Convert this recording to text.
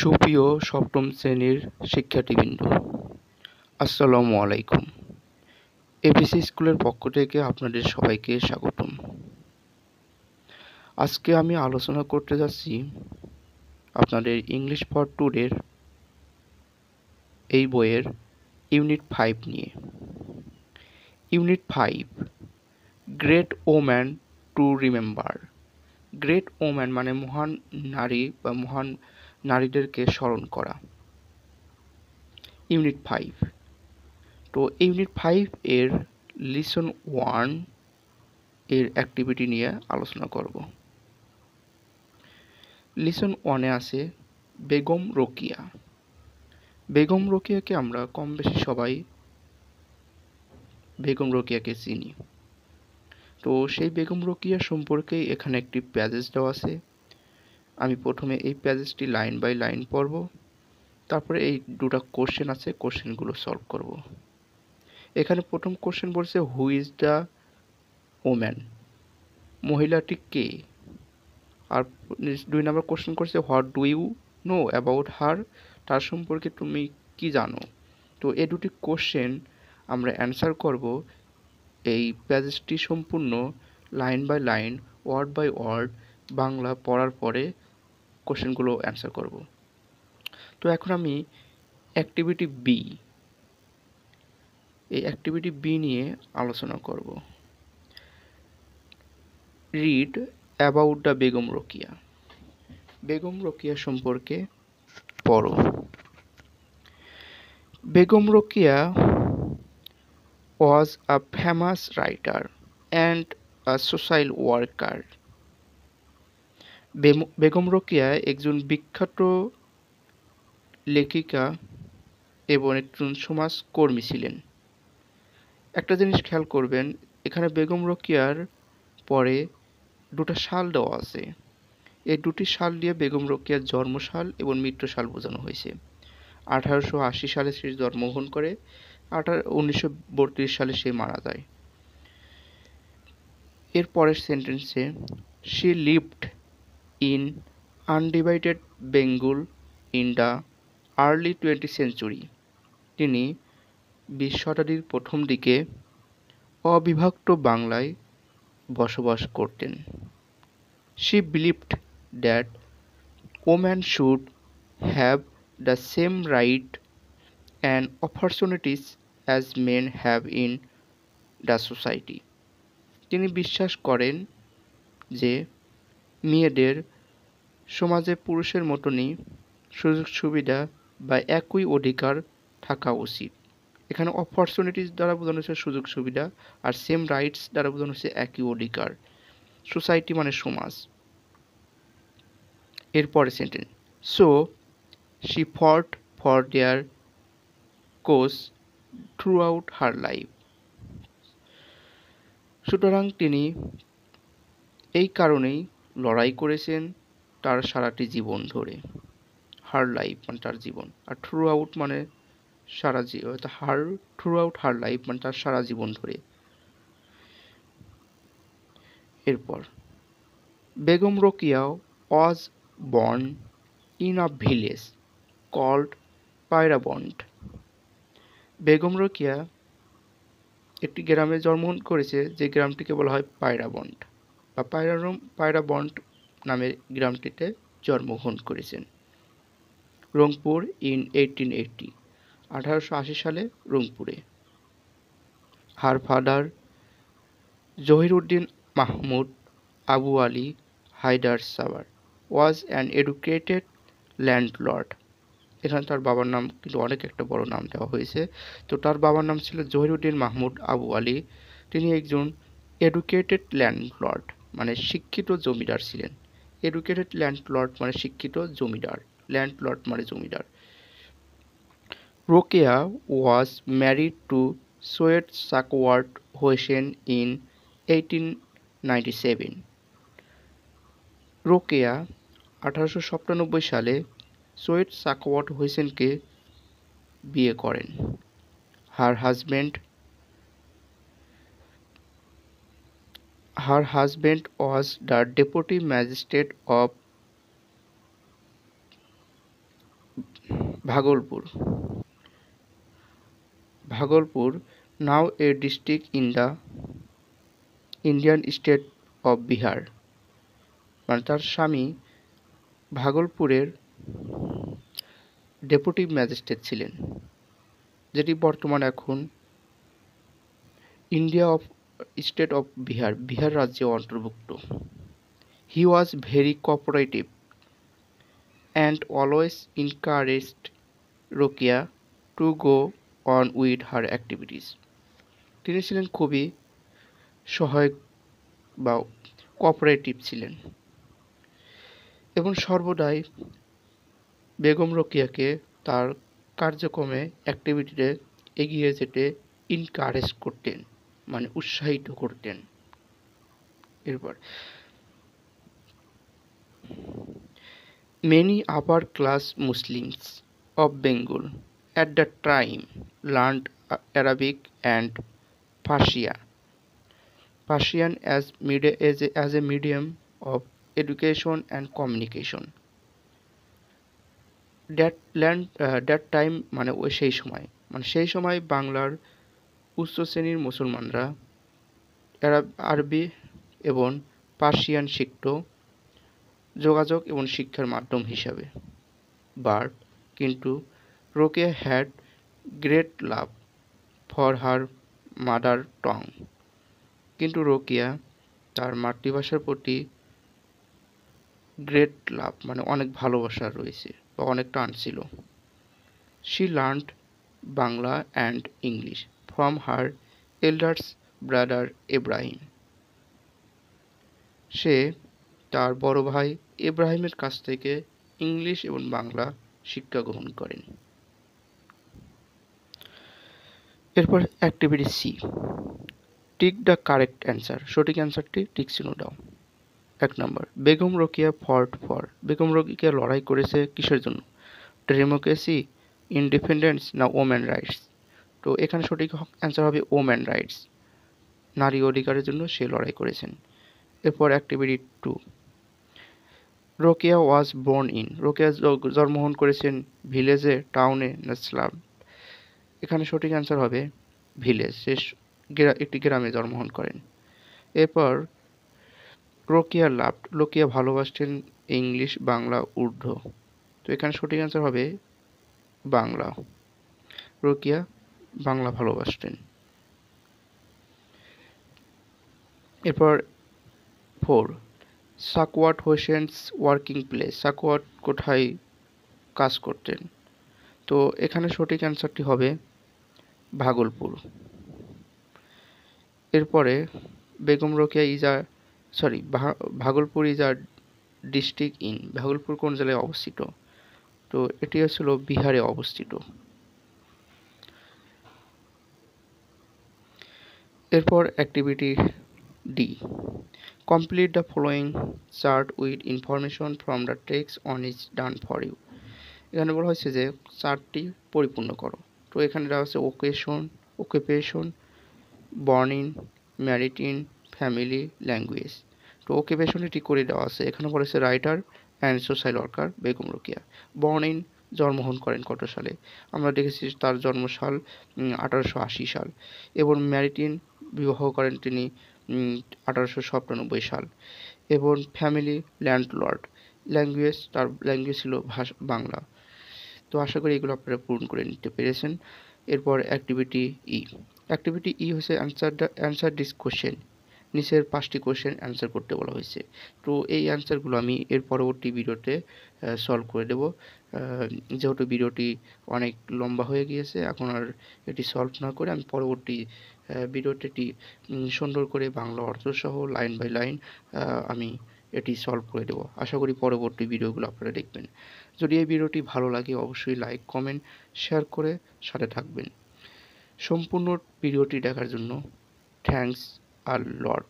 সুপ্রিয় সপ্তম শ্রেণীর শিক্ষার্থীবৃন্দ, আসসালামু আলাইকুম। এবিসি স্কুলের পক্ষ থেকে আপনাদের সবাইকে স্বাগতম। আজকে আমি আলোচনা করতে যাচ্ছি আপনাদের ইংলিশ ফর টুডের এই বইয়ের ইউনিট 5 নিয়ে। Unit 5, great woman to remember. Great woman মানে মহান নারী বা মহান নারীদেরকে স্মরণ করা। ইউনিট 5, তো ইউনিট 5 এর লিসন 1 এর অ্যাক্টিভিটি নিয়ে আলোচনা করব। লিসন 1-এ আছে বেগম রোকিয়া। বেগম রোকিয়াকে আমরা কম বেশি সবাই বেগম রোকিয়াকে চিনি। তো সেই বেগম রোকিয়া সম্পর্কে এখানে একটি প্যাসেজ দেওয়া আছে। আমি প্রথমে এই প্যাসেজটি লাইন বাই লাইন পড়ব, তারপরে এই দুটো কোশ্চেন আছে, কোশ্চেনগুলো সলভ করব। এখানে প্রথম কোশ্চেন বলছে হু ইজ দ্য ওম্যান, মহিলাটি কে। আর 2 নম্বর কোশ্চেন করছে what do you know about her, তার সম্পর্কে তুমি কি জানো। তো এই দুটি কোশ্চেন আমরা অ্যান্সার করব এই প্যাসেজটি সম্পূর্ণ line by line, word by word Bangla পড়ার পরে কোশ্চেনগুলো অ্যান্সার করব। তো এখন আমি অ্যাক্টিভিটি বি, এই অ্যাক্টিভিটি বি নিয়ে আলোচনা করব। Read about the Begum Rokeya. Begum Rokeya সম্পর্কে পড়ো। Begum Rokeya was a famous writer and a social worker. Begum Rokeya একজন বিখ্যাত লেখিকা এবং একজন সমাজকর্মী ছিলেন। একটা জিনিস খেয়াল করবেন, এখানে বেগম রোকিয়ার পরে দুটো সাল দেওয়া আছে। এই দুটি সাল দিয়ে বেগম রোকিয়ার জন্মসাল এবং মৃত্যুসাল বোঝানো হয়েছে। 1880 সালে সে জন্মগ্রহণ করে, 1932 সালে সে মারা যায়। এর পরের সেন্টেন্সে she lived in undivided Bengal in the early 20th century. তিনি 20 শতাব্দীর প্রথম দিকে অবিভক্ত বাংলায় বসবাস করতেন। She believed that women should have the same right and opportunities as men have in the society. তিনি বিশ্বাস করেন যে মেয়েদের সমাজে পুরুষের মতনই সুযোগ সুবিধা বা একই অধিকার থাকা উচিত। এখানে অপরচুনিটিস দ্বারা বোঝানো হচ্ছে সুযোগ সুবিধা, আর সেম রাইটস দ্বারা বোঝানো হচ্ছে একই অধিকার। সোসাইটি মানে সমাজ। এরপরে sentence, so she fought for their cause throughout her life. সুতরাং তিনি এই কারণেই লড়াই করেছেন তার সারাটি জীবন ধরে। হার লাইফ মানে তার জীবন, আর থ্রু আউট মানে সারা জীবন, her throughout her life মানে তার সারা জীবন ধরে। এরপর Begum Rokeya was born in a village called Pairaband. Begum Rokeya একটি গ্রামে জন্মগ্রহণ করেছে, যে গ্রামটিকে বলা হয় পায়রাবন্ড বা পায়রাবন্ড নামের গ্রামটিতে জন্মগ্রহণ করেছেন। রংপুর ইন 1880, 1880 সালে রংপুরে। হার ফাদার জহিরুদ্দিন মাহমুদ আবু আলী হায়দার সাবার ওয়াজ অ্যান এডুকেটেড ল্যান্ডলর্ড। এখানে তার বাবার নাম কিন্তু অনেক একটা বড় নাম দেওয়া হয়েছে। তো তার বাবার নাম ছিল জহিরুদ্দিন মাহমুদ আবু আলী। তিনি একজন এডুকেটেড ল্যান্ডলর্ড মানে শিক্ষিত জমিদার ছিলেন। এডুকেটেড ল্যান্ডলর্ড মানে শিক্ষিত জমিদার, ল্যান্ডলর্ড মানে জমিদার। Rokeya was married to Syed Sakhawat Hossain in 1897। Rokeya 1897 সালে সৈয়দ সাখাওয়াত হোসেনকে বিয়ে করেন। Her husband was the deputy magistrate of Bhagalpur. Bhagalpur, now a district in the Indian state of Bihar, মানে তার স্বামী ভাগলপুরের ডেপুটি ম্যাজিস্ট্রেট ছিলেন, যেটি বর্তমানে এখন India of state of Bihar, Bihar রাজ্যে অন্তর্ভুক্ত। He was very cooperative and always encouraged Rokia to go on with her activities. তিনি ছিলেন খুবই সহায়ক বা কোঅপারেটিভ ছিলেন এবং সর্বদাই বেগম রোকেয়াকে তার কার্যক্রমে অ্যাক্টিভিটিতে এগিয়ে যেতে এনকারেজ করতেন, মানে উৎসাহিত করতেন। এরপর many upper class Muslims of Bengal at that time learned Arabic and Persian as a medium of education and communication. That time মানে ওই সেই সময় বাংলার উচ্চ শ্রেণীর মুসলমানরা আরবি এবং পার্সিয়ান শিখত যোগাযোগ এবং শিক্ষার মাধ্যম হিসাবে। বাট কিন্তু Rokeya had great love for her mother টং, কিন্তু রোকেয়া তার মাতৃভাষার প্রতি গ্রেট লাভ মানে অনেক ভালোবাসা রয়েছে বা অনেক টান ছিল। She learned Bangla and English from her elders brother Ibrahim, সে তার বড় ভাই ইব্রাহিমের কাছ থেকে ইংলিশ এবং বাংলা শিক্ষা গ্রহণ করেন। এরপর activity C, tick the correct answer, সঠিক অ্যান্সারটি টিক চিহ্ন দাও। 1 নম্বর, বেগম রোকেয়া ফর, বেগম রোকেয়া লড়াই করেছে কিসের জন্য? ডেমোক্রেসি, ইন্ডিপেন্ডেন্স না ওমেন রাইটস? তো এখানে সঠিক অ্যান্সার হবে ওমেন রাইটস, নারী অধিকারের জন্য সে লড়াই করেছেন। এরপর activity 2, Rokeya was born in, Rokeya জন্মগ্রহণ করেছেন ভিলেজে, টাউনে না স্লাম? এখানে সঠিক অ্যান্সার হবে ভিলেজ, সে একটি গ্রামে জন্মগ্রহণ করেন। এরপর রোকেয়া লাভড, রোকেয়া ভালোবাসতেন ইংলিশ, বাংলা, উর্দু? তো এখানে সঠিক অ্যান্সার হবে বাংলা, রোকেয়া বাংলা ভালোবাসতেন। এরপর 4, সাকওয়াত হোসেনস ওয়ার্কিং প্লেস, সাকওয়াত কোথায় কাজ করতেন? তো এখানে সঠিক অ্যান্সারটি হবে ভাগলপুর। এরপরে Begum Rokeya Bhagalpur is a district in, Bhagalpur কোন জেলায় অবস্থিত? তো এটি হচ্ছিল বিহারে অবস্থিত। এরপর activity D, complete the following chart with information from the text on is done for you. এখানে বলা হয়েছে যে চার্টটি পরিপূর্ণ করো। তো এখানে দেওয়া হচ্ছে অকুপেশন, বর্নিং, ম্যারিটিন, ফ্যামিলি, ল্যাঙ্গুয়েজ। তো অকুপেশন এটি করে দেওয়া আছে, এখানে বলেছে writer and social worker Begum Rokeya. Burning, জন্মগ্রহণ করেন কত সালে? আমরা দেখেছি তার জন্মসাল 1880 সাল। এবং ম্যারিটিন, বিবাহ করেন তিনি 1897 সাল। এবং ফ্যামিলি, ল্যান্ডলর্ড। ল্যাঙ্গুয়েজ, তার ল্যাঙ্গুয়েজ ছিল বাংলা। তো আশা করি এগুলো আপনারা পূরণ করে নিতে পেরেছেন। এরপর অ্যাক্টিভিটি ই হচ্ছে অ্যান্সার দিস কোশ্চেন, নিচের 5টি কোশ্চেন অ্যান্সার করতে বলা হয়েছে। তো এই অ্যান্সারগুলো আমি এর পরবর্তী ভিডিওতে সলভ করে দেব, যেহেতু ভিডিওটি অনেক লম্বা হয়ে গিয়েছে, এখন আর এটি সলভ না করে আমি পরবর্তী ভিডিওতে এটি সুন্দর করে বাংলা অর্থসহ লাইন বাই লাইন আমি এটি সলভ করে দেবো। আশা করি পরবর্তী ভিডিওগুলো আপনারা দেখবেন। যদি এই ভিডিওটি ভালো লাগে অবশ্যই লাইক, কমেন্ট, শেয়ার করে সাথে থাকবেন। সম্পূর্ণ ভিডিওটি দেখার জন্য থ্যাঙ্কস আ লট।